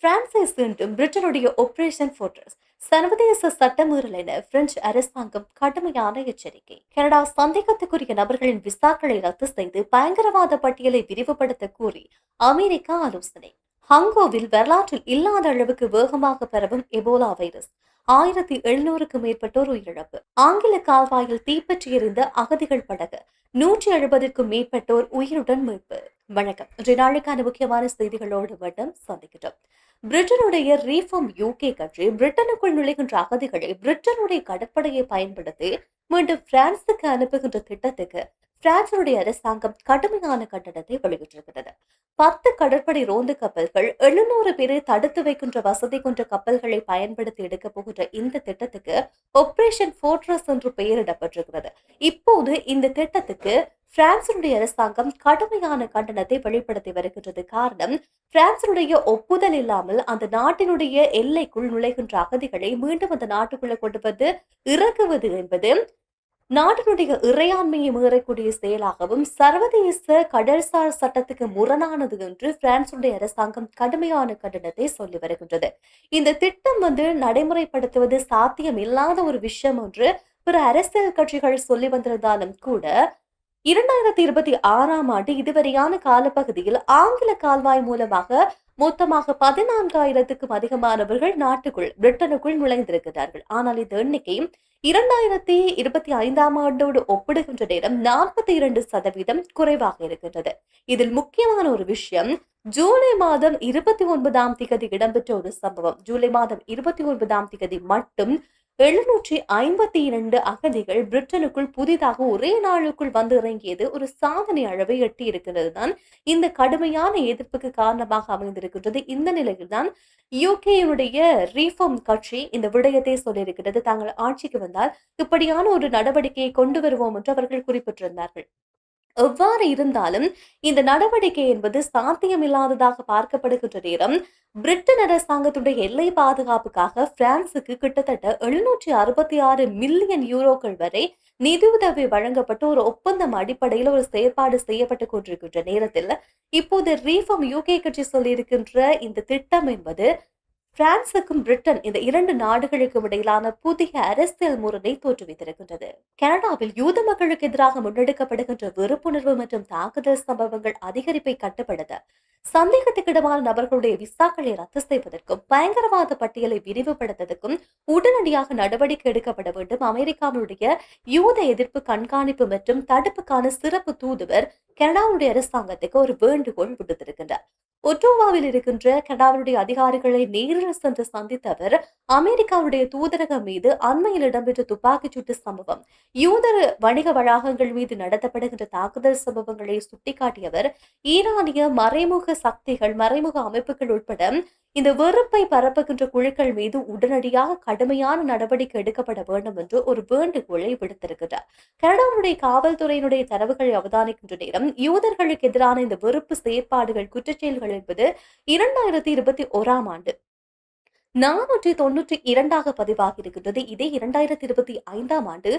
பிரான்சை சீண்டும் பிரிட்டனுடைய operation fortress சர்வதேச சட்டமீறல் என French அரசாங்கம் கடுமையான எச்சரிக்கை. கனடா சந்தேகத்துக்குரிய நபர்களின் விசாக்களை ரத்து செய்து பயங்கரவாத பட்டியலை விரிவுபடுத்த கூறி அமெரிக்கா ஆலோசனை. ஹங்கோவில் வரலாற்றில் இல்லாத அளவுக்கு வேகமாக பரவும் எபோலா வைரஸ், 1700க்கும் மேற்பட்டோர் உயிரிழப்பு. ஆங்கில கால்வாயில் தீப்பற்றி எறிந்த அகதிகள் படகு, 170க்கும் மேற்பட்டோர் உயிருடன் மீட்பு. வணக்கம். இன்றைய நாளுக்கான முக்கியமான செய்திகளோடு மட்டும் சந்திக்கிறோம். பிரிட்டனுடைய ரீஃபார்ம் யூகே கட்சி பிரிட்டனுக்குள் நுழைகின்ற அகதிகளை பிரிட்டனுடைய கடற்படையை பயன்படுத்தி மீண்டும் பிரான்சுக்கு அனுப்புகின்ற திட்டத்துக்கு பிரான்சுடைய அரசாங்கம் கடுமையான கண்டனத்தை வெளியிட்டிருக்கிறது. 10 கடற்படை ரோந்து கப்பல்கள் 700 பேரை தடுத்து வைக்கின்ற வசதி கொண்ட கப்பல்களை பயன்படுத்தி எடுக்க போகின்ற இந்த திட்டத்துக்கு ஆபரேஷன் ஃபோர்ட்ரஸ் என்று பெயரிடப்பட்டிருக்கிறது. இப்போது இந்த திட்டத்துக்கு பிரான்சினுடைய அரசாங்கம் கடுமையான கண்டனத்தை வெளிப்படுத்தி வருகின்றது. காரணம், பிரான்சினுடைய ஒப்புதல் இல்லாமல் அந்த நாட்டினுடைய எல்லைக்குள் நுழைகின்ற அகதிகளை மீண்டும் அந்த நாட்டுக்குள்ள கொண்டு வந்து இறக்குவது என்பது நாட்டினுடைய இறையாண்மையை மீறக்கூடிய செயலாகவும் சர்வதேச கடல்சார் சட்டத்துக்கு முரணானது என்று பிரான்சுடைய அரசாங்கம் கடுமையான கண்டனத்தை சொல்லி வருகின்றது. இந்த திட்டம் நடைமுறைப்படுத்துவது சாத்தியம் இல்லாத ஒரு விஷயம் என்று பிற அரசியல் கட்சிகள் சொல்லி வந்திருந்தாலும் கூட 2026ஆம் ஆண்டு இதுவரையான காலப்பகுதியில் ஆங்கில கால்வாய் மூலமாக மொத்தமாக 14,000க்கும் அதிகமானவர்கள் பிரிட்டனுக்குள் நுழைந்திருக்கிறார்கள். ஆனால் இந்த எண்ணிக்கை 2025ஆம் ஆண்டோடு ஒப்பிடுகின்ற நேரம் 42% குறைவாக இருக்கின்றது. இதில் முக்கியமான ஒரு விஷயம், ஜூலை மாதம் 29ஆம் திகதி இடம்பெற்ற ஒரு சம்பவம். ஜூலை மாதம் 29ஆம் திகதி மட்டும் 752 அகதிகள் பிரிட்டனுக்குள் புதிதாக ஒரே நாளுக்குள் வந்து இறங்கியது ஒரு சாதனை அளவை எட்டி இருக்கிறது தான் இந்த கடுமையான எதிர்ப்புக்கு காரணமாக அமைந்திருக்கின்றது. இந்த நிலையில்தான் யூகேயுடைய ரீஃபார்ம் கட்சி இந்த விடயத்தை சொல்லியிருக்கிறது. தாங்கள் ஆட்சிக்கு வந்தால் இப்படியான ஒரு நடவடிக்கையை கொண்டு வருவோம் என்று அவர்கள் குறிப்பிட்டிருந்தார்கள். எவ்வாறு இருந்தாலும் இந்த நடவடிக்கை என்பது சாத்தியமில்லாததாக பார்க்கப்படுகின்ற நேரம், பிரிட்டன் அரசாங்கத்துடைய எல்லை பாதுகாப்புக்காக பிரான்சுக்கு கிட்டத்தட்ட 766 மில்லியன் யூரோக்கள் வரை நிதியுதவி வழங்கப்பட்டு ஒரு ஒப்பந்தம் அடிப்படையில் ஒரு செயற்பாடு செய்யப்பட்டு கொண்டிருக்கின்ற நேரத்தில் இப்போது ரீஃபார்ம் யூகே கட்சி சொல்லியிருக்கின்ற இந்த திட்டம் என்பது பிரான்சுக்கும் பிரிட்டன் இந்த 2 நாடுகளுக்கும் இடையிலான புதிய அரசியல் முறையை தோற்றுவித்திருக்கின்றது. கனடாவில் யூத மக்களுக்கு எதிராக முன்னெடுக்கப்படுகின்ற வெறுப்புணர்வு மற்றும் தாக்குதல் சம்பவங்கள் அதிகரிப்பை கட்டுப்படுத்த சந்தேகத்துக்கிடமான நபர்களுடைய விசாக்களை ரத்து செய்வதற்கும் பயங்கரவாத பட்டியலை விரிவுபடுத்துவதற்கும் உடனடியாக நடவடிக்கை எடுக்கப்பட வேண்டும். அமெரிக்காவுடைய யூத எதிர்ப்பு கண்காணிப்பு மற்றும் தடுப்புக்கான சிறப்பு தூதுவர் கனடாவுடைய அரசாங்கத்துக்கு ஒரு வேண்டுகோள் விடுத்திருக்கின்றார். ஒட்டோவாவில் இருக்கின்ற கனடாவுடைய அதிகாரிகளை நேரில் சென்று சந்தித்த அவர் அமெரிக்காவுடைய தூதரகம் மீது அண்மையில் இடம்பெற்ற துப்பாக்கிச் சூட்டு சம்பவம், யூதர் வணிக வளாகங்கள் மீது நடத்தப்படுகின்ற தாக்குதல் சம்பவங்களை சுட்டிக்காட்டியவர் ஈரானிய மறைமுக சக்திகள், மறைமுக அமைப்புகள் உட்பட இந்த வெறுப்பை பரப்புகின்ற குழுக்கள் மீது உடனடியாக கடுமையான நடவடிக்கை எடுக்கப்பட வேண்டும் என்று ஒரு வேண்டுகோளை விடுத்திருக்கிறார். கனடாவுடைய காவல்துறையினுடைய தரவுகளை அவதானிக்கின்ற நேரம் யூதர்களுக்கு எதிரான இந்த வெறுப்பு செயற்பாடுகள், குற்றச்செயல்கள் என்பது 2021ஆம் ஆண்டு 492 பதிவாகி இருக்கின்றது. இதே 2025ஆம் ஆண்டு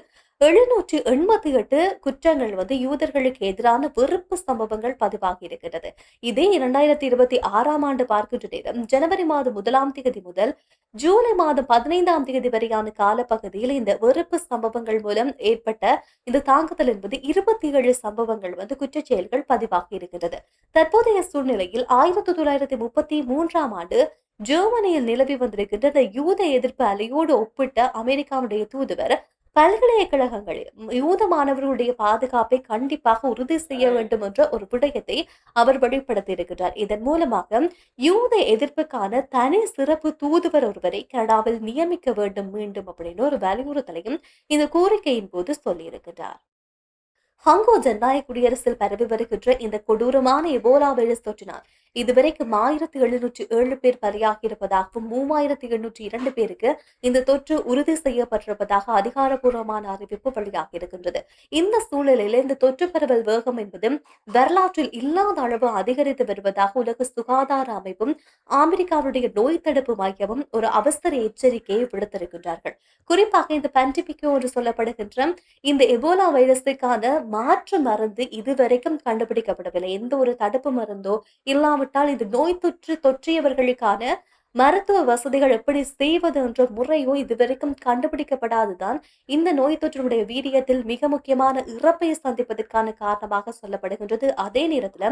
788 குற்றங்கள் யூதர்களுக்கு எதிரான வெறுப்பு சம்பவங்கள் பதிவாகி இருக்கின்றது. இதே 2026ஆம் ஆண்டு பார்க்கின்ற நேரம் ஜனவரி மாதம் 1ஆம் தேதி முதல் ஜூலை மாதம் 15ஆம் தேதி வரையான காலப்பகுதியில் இந்த வெறுப்பு சம்பவங்கள் மூலம் ஏற்பட்ட இந்த தாக்குதல் என்பது 27 சம்பவங்கள் குற்றச்செயல்கள் பதிவாகி இருக்கின்றது. தற்போதைய சூழ்நிலையில் 1933ஆம் ஆண்டு ஜெர்மனியில் நிலவி வந்திருக்கின்ற இந்த யூத எதிர்ப்பு அலையோடு ஒப்பிட்ட அமெரிக்காவுடைய தூதுவர் பல்கலைக்கழகங்களில் யூத மாணவர்களுடைய பாதுகாப்பை கண்டிப்பாக உறுதி செய்ய வேண்டும் என்ற ஒரு விடயத்தை அவர் வெளிப்படுத்தி இருக்கிறார். இதன் மூலமாக யூத எதிர்ப்புக்கான தனி சிறப்பு தூதுவர் ஒருவரை கனடாவில் நியமிக்க வேண்டும் மீண்டும் அப்படின்னு ஒரு வலியுறுத்தலையும் இந்த கோரிக்கையின் போது சொல்லியிருக்கிறார். ஹங்கோ ஜனநாயக குடியரசில் பரவி வருகின்ற இந்த கொடூரமான எபோலா வைரஸ் தொற்றினால் இதுவரைக்கும் 1707 பேர் பலியாகியிருப்பதாகவும் 3802 பேருக்கு இந்த தொற்று உறுதி செய்யப்பட்டிருப்பதாக அதிகாரப்பூர்வமான அறிவிப்பு வெளியாகி இருக்கின்றது. இந்த சூழலில் இந்த தொற்று பரவல் வேகம் என்பது வரலாற்றில் இல்லாத அளவு அதிகரித்து வருவதாக உலக சுகாதார அமைப்பும் அமெரிக்காவுடைய நோய் தடுப்பு மையமும் ஒரு அவசர எச்சரிக்கையை விடுத்திருக்கின்றார்கள். குறிப்பாக இந்த பண்டிபிகோ என்று சொல்லப்படுகின்ற இந்த எபோலா வைரஸுக்கான மாற்று மருந்து இதுவரைக்கும் கண்டுபிடிக்கப்படவில்லை. எந்த ஒரு தடுப்பு மருந்தோ இல்லாவிட்டால் இது நோய் தொற்றியவர்களுக்கான மருத்துவ வசதிகள் எப்படி செய்வது என்ற முறையோ இதுவரைக்கும் கண்டுபிடிக்கப்படாதுதான் இந்த நோய் தொற்றினுடைய வீரியத்தில் மிக முக்கியமான இறப்பை சந்திப்பதற்கான காரணமாக சொல்லப்படுகின்றது. அதே நேரத்துல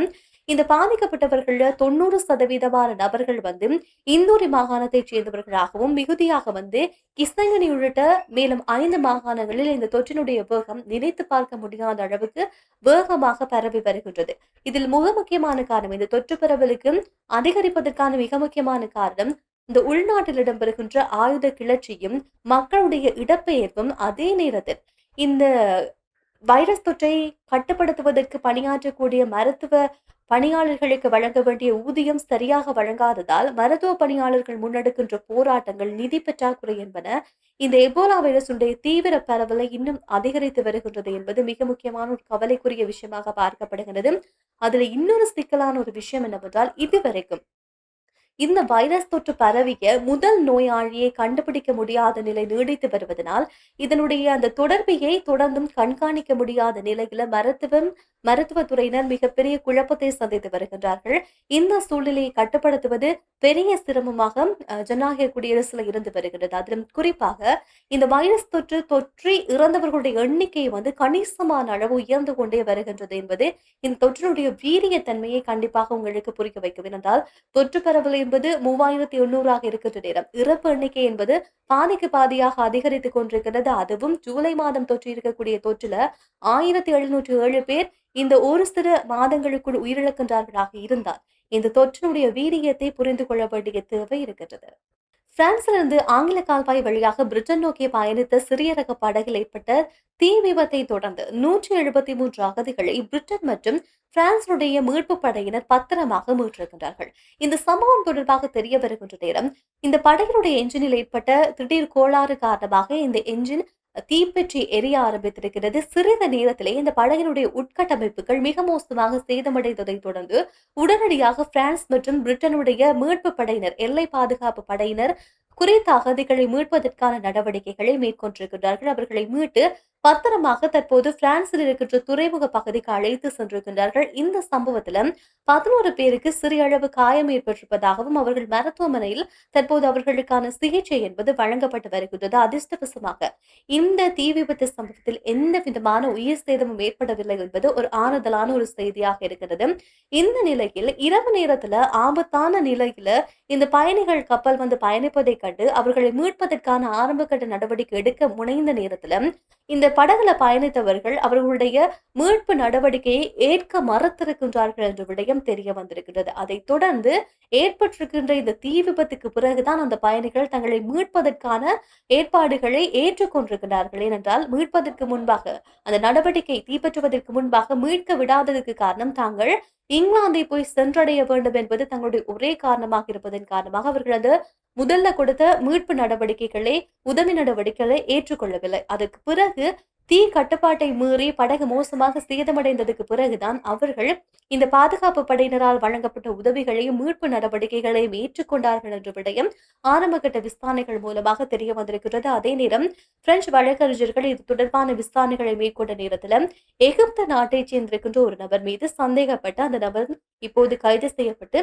இந்த பாதிக்கப்பட்டவர்கள 90% நபர்கள் வந்து இந்தூரி மாகாணத்தைச் சேர்ந்தவர்களாகவும் மிகுதியாக வந்து கிருஷ்ணகிரி உள்ளிட்ட மேலும் 5 மாகாணங்களில் இந்த தொற்றினுடைய வேகம் நினைத்து பார்க்க முடியாத அளவுக்கு வேகமாக பரவி வருகின்றது. இதில் மிக முக்கியமான காரணம் இந்த தொற்று பரவலுக்கு அதிகரிப்பதற்கான மிக முக்கியமான காரணம் இந்த உள்நாட்டில் இடம்பெறுகின்ற ஆயுத கிளர்ச்சியும் மக்களுடைய இடப்பெயர்வும். அதே நேரத்தில் இந்த வைரஸ் தொற்றை கட்டுப்படுத்துவதற்கு பணியாற்றக்கூடிய மருத்துவ பணியாளர்களுக்கு வழங்க வேண்டிய ஊதியம் சரியாக வழங்காததால் மருத்துவ பணியாளர்கள் முன்னெடுக்கின்ற போராட்டங்கள், நிதி பற்றாக்குறை என்பன இந்த எபோலா வைரசுடைய தீவிர பரவலை இன்னும் அதிகரித்து வருகின்றது என்பது மிக முக்கியமான ஒரு கவலைக்குரிய விஷயமாக பார்க்கப்படுகிறது. அதுல இன்னொரு சிக்கலான ஒரு விஷயம் என்னவென்றால், இதுவரைக்கும் இந்த வைரஸ் தொற்று பரவிய முதல் நோயாளியை கண்டுபிடிக்க முடியாத நிலை நீடித்து வருவதனால் இதனுடைய அந்த தொடர்பையை தொடர்ந்தும் கண்காணிக்க முடியாத நிலையில மருத்துவத்துறையினர் மிகப்பெரிய குழப்பத்தை சந்தித்து வருகின்றார்கள். இந்த சூழ்நிலையை கட்டுப்படுத்துவது பெரிய சிரமமாக ஜனநாயக குடியரசுல இருந்து வருகிறது. அதிலும் குறிப்பாக இந்த வைரஸ் தொற்றி இறந்தவர்களுடைய எண்ணிக்கை வந்து கணிசமான அளவு உயர்ந்து கொண்டே வருகின்றது என்பது இந்த தொற்றினுடைய வீரியத்தன்மையை கண்டிப்பாக உங்களுக்கு புரிய வைக்கும். என்றால் தொற்று பரவல் என்பது 3800 இருக்கின்ற நேரம் இறப்பு எண்ணிக்கை என்பது பாதிக்கு பாதியாக அதிகரித்துக் கொண்டிருக்கிறது. அதுவும் ஜூலை மாதம் தொற்று இருக்கக்கூடிய தொற்றுல 1707 பேர் இந்த ஒரு சில மாதங்களுக்குள் உயிரிழக்கின்றார்களாக இருந்தால் இந்த தொற்றினுடைய வீரியத்தை புரிந்து கொள்ள வேண்டிய தேவை இருக்கின்றது. பிரான்சிலிருந்து ஆங்கில கால்வாய் வழியாக பிரிட்டன் நோக்கி பயணித்த சிறிய ரக படகில் ஏற்பட்ட தீ விபத்தை தொடர்ந்து 173 அகதிகளை பிரிட்டன் மற்றும் பிரான்சுடைய மீட்பு படையினர் பத்திரமாக மீட்டிருக்கின்றார்கள். இந்த சம்பவம் தொடர்பாக தெரிய வருகின்ற நேரம் இந்த படகினுடைய என்ஜினில் ஏற்பட்ட திடீர் கோளாறு காரணமாக இந்த என்ஜின் தீப்பற்றி எரிய ஆரம்பித்திருக்கிறது. சிறிது நேரத்திலே இந்த படகினுடைய உட்கட்டமைப்புகள் மிக மோசமாக சேதமடைந்ததை தொடர்ந்து உடனடியாக பிரான்ஸ் மற்றும் பிரிட்டனுடைய மீட்பு படையினர், எல்லை பாதுகாப்பு படையினர் குறித்த அகதிகளை மீட்பதற்கான நடவடிக்கைகளை மேற்கொண்டிருக்கிறார்கள். அவர்களை மீட்டு பத்திரமாக தற்போது பிரான்சில் இருக்கின்ற துறைமுக பகுதிக்கு அழைத்து சென்றிருக்கின்றார்கள். இந்த சம்பவத்தில 11 பேருக்கு சிறிய அளவு காயம் ஏற்பட்டிருப்பதாகவும் அவர்கள் மருத்துவமனையில் தற்போது அவர்களுக்கான சிகிச்சை என்பது வழங்கப்பட்டு வருகின்றது. அதிர்ஷ்டவசமாக இந்த தீ விபத்து சம்பவத்தில் எந்த விதமான உயிர் சேதமும் ஏற்படவில்லை என்பது ஒரு ஆறுதலான ஒரு செய்தியாக இருக்கிறது. இந்த நிலையில் இரவு நேரத்துல ஆபத்தான நிலையில இந்த பயணிகள் கப்பல் வந்து பயணிப்பதை கண்டு அவர்களை மீட்பதற்கான ஆரம்ப கட்ட நடவடிக்கை எடுக்க முனைந்த நேரத்துல இந்த படகுல பயணித்தவர்கள் அவர்களுடைய மீட்பு நடவடிக்கையை ஏற்க மறுத்திருக்கின்றார்கள் என்ற விடயம் தெரிய வந்திருக்கிறது. அதைத் தொடர்ந்து ஏற்பட்டிருக்கின்ற இந்த தீ விபத்துக்கு பிறகுதான் அந்த பயணிகள் தங்களை மீட்பதற்கான ஏற்பாடுகளை ஏற்றுக்கொண்டிருக்கிறார்கள். ஏனென்றால் மீட்பதற்கு முன்பாக அந்த நடவடிக்கை தீப்பற்றுவதற்கு முன்பாக மீட்க விடாததற்கு காரணம் தாங்கள் இங்கிலாந்தை போய் சென்றடைய வேண்டும் என்பது தங்களுடைய ஒரே காரணமாக இருப்பதன் காரணமாக அவர்கள் அது முதல்ல கொடுத்த மீட்பு நடவடிக்கைகளை, உதவி நடவடிக்கைகளை ஏற்றுக்கொள்ளவில்லை. அதற்கு பிறகு தீ கட்டுப்பாட்டை மீறி படகு மோசமாக சேதமடைந்ததுக்கு பிறகுதான் அவர்கள் இந்த பாதுகாப்பு படையினரால் வழங்கப்பட்ட உதவிகளையும் மீட்பு நடவடிக்கைகளையும் ஏற்றுக்கொண்டார்கள் என்ற விடயம் ஆரம்பகட்ட விசாரணைகள் மூலமாக தெரிய வந்திருக்கிறது. அதே நேரம் பிரெஞ்சு வழக்கறிஞர்கள் இது தொடர்பான விசாரணைகளை மேற்கொண்ட நேரத்தில் எகிப்து நாட்டைச் சேர்ந்திருக்கின்ற ஒரு நபர் மீது சந்தேகப்பட்டு அந்த நபர் இப்போது கைது செய்யப்பட்டு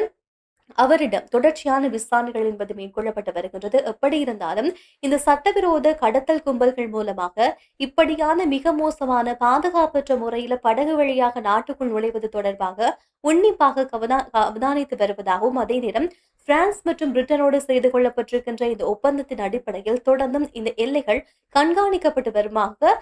அவரிடம் தொடர்ச்சியான விசாரணைகள் என்பது மேற்கொள்ளப்பட்டு வருகின்றது. எப்படி இருந்தாலும் இந்த சட்டவிரோத கடத்தல் கும்பல்கள் மூலமாக இப்படியான மிக மோசமான பாதுகாப்பற்ற முறையில படகு வழியாக நாட்டுக்குள் நுழைவது தொடர்பாக உன்னிப்பாக அவதானித்து வருவதாகவும், அதே நேரம் பிரான்ஸ் மற்றும் பிரிட்டனோடு செய்து கொள்ளப்பட்டிருக்கின்ற இந்த ஒப்பந்தத்தின் அடிப்படையில் தொடர்ந்தும் இந்த எல்லைகள் கண்காணிக்கப்பட்டு வருமாக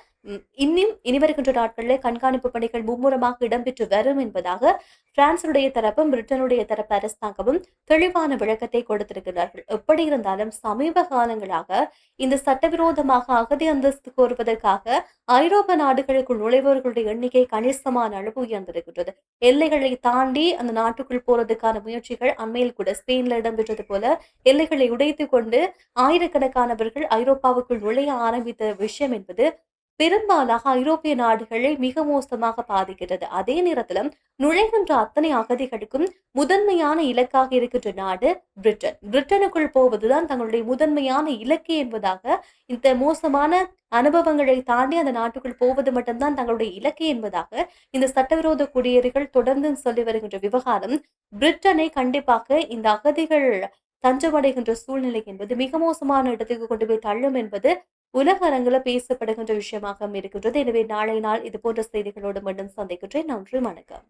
இனி வருகின்ற நாட்களில் கண்காணிப்பு பணிகள் மும்முரமாக இடம்பெற்று வரும் என்பதாக பிரான்சுடைய தரப்பும் பிரிட்டனுடைய தரப்பு அரசாங்கமும் தெளிவான விளக்கத்தை கொடுத்திருக்கிறார்கள். எப்படி இருந்தாலும் சமீப காலங்களாக இந்த சட்டவிரோதமாக அகதி அந்தஸ்து கோருவதற்காக ஐரோப்பா நாடுகளுக்குள் நுழைபவர்களுடைய எண்ணிக்கை கணிசமான அளவு உயர்ந்திருக்கின்றது. எல்லைகளை தாண்டி அந்த நாட்டுக்குள் போறதுக்கான முயற்சிகள் அண்மையில் கூட ஸ்பெயின்ல இடம்பெற்றது போல எல்லைகளை உடைத்துக் கொண்டு ஆயிரக்கணக்கானவர்கள் ஐரோப்பாவுக்குள் நுழைய ஆரம்பித்த விஷயம் என்பது பெரும்பாலாக ஐரோப்பிய நாடுகளை மிக மோசமாக பாதிக்கிறது. அதே நேரத்தில் நுழைகின்ற அத்தனை அகதிகளுக்கும் முதன்மையான இலக்காக இருக்கின்ற நாடு பிரிட்டன். பிரிட்டனுக்குள் போவதுதான் தங்களுடைய முதன்மையான இலக்கு என்பதாக, இந்த மோசமான அனுபவங்களை தாண்டி அந்த நாட்டுக்குள் போவது மட்டும்தான் தங்களுடைய இலக்கு என்பதாக இந்த சட்டவிரோத குடியேறிகள் தொடர்ந்து சொல்லி வருகின்ற விவகாரம் பிரிட்டனை கண்டிப்பாக இந்த அகதிகள் தஞ்சமடைகின்ற சூழ்நிலை என்பது மிக மோசமான இடத்துக்கு கொண்டு போய் தள்ளும் என்பது உலக அரங்கில பேசப்படுகின்ற விஷயமாக இருக்கின்றது. எனவே நாளை நாள் இது போன்ற செய்திகளோடு மீண்டும் சந்திக்கின்றேன். நன்றி, வணக்கம்.